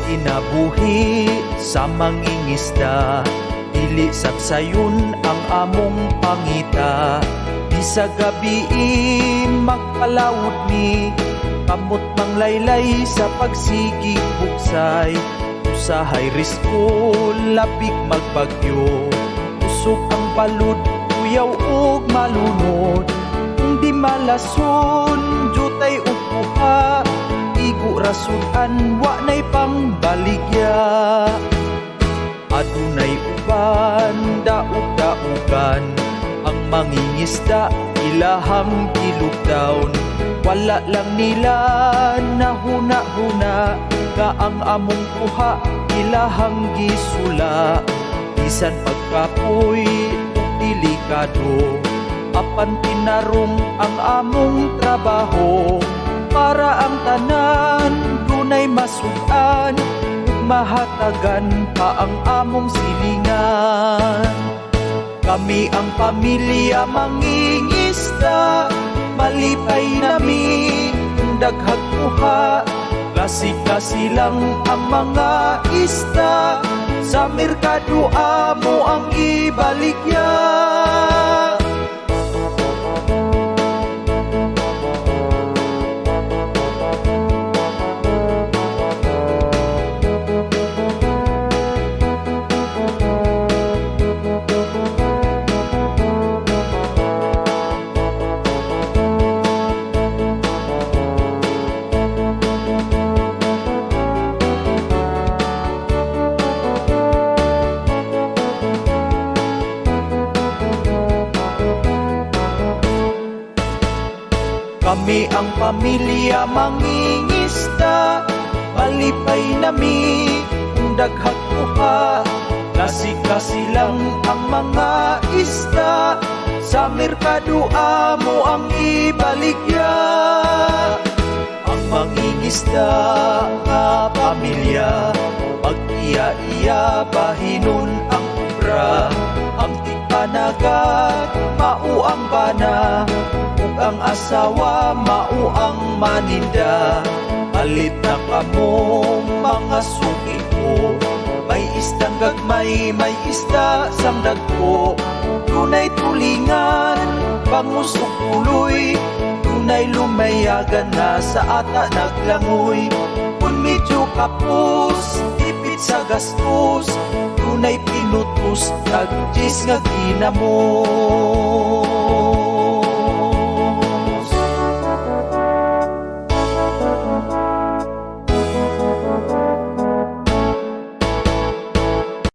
kinabuhi sa mangingisda, dili sabsayon ang among pangita. Di sa gabi magpalawod ni, kamot manglaylay sa pagsigig buksay. Usahay risko, labig magbagyo, usok ang balod, kuyaw ug malunod. Kung di malason, jutay upuha, igo rasudan, wa nay pangbaligya. Adunay uban, daog-daogan, ang mangingisda ilahang kilugdaon. Wala lang nila nahuna-huna, ka ang among kuha ilahang gisula. Bisan pagkapoy ug delikado, apan tinarong ang among trabaho. Para ang tanan dunay masud-an, ug mahatagan pa ang among silingan. Kami ang pamilya mangingisda, malipay nami daghag kuha. Klase-klase lang ang mga isda, sa merkado amo ang ibaligya. Kami ang pamilya mangingisda, malipay nami daghag kuha. Klase-klase lang ang mga isda, sa merkado amo ang ibaligya. Ang mangingisda nga pamilya, mag-iya-iya bahinon ang ubra. Ang tigpanagat mao ang bana, ug ang asawa mao ang maninda. Alit na kamo mga suki ko, may isdang gagmay, may isda sang dagko. Dunay tulingan, bangus ug puloy, dunay lumayagan na sa ata naglangoy. Kung medyo kapos, tipid sa gastos, dunay pinutos, tag-jis nga ginamos.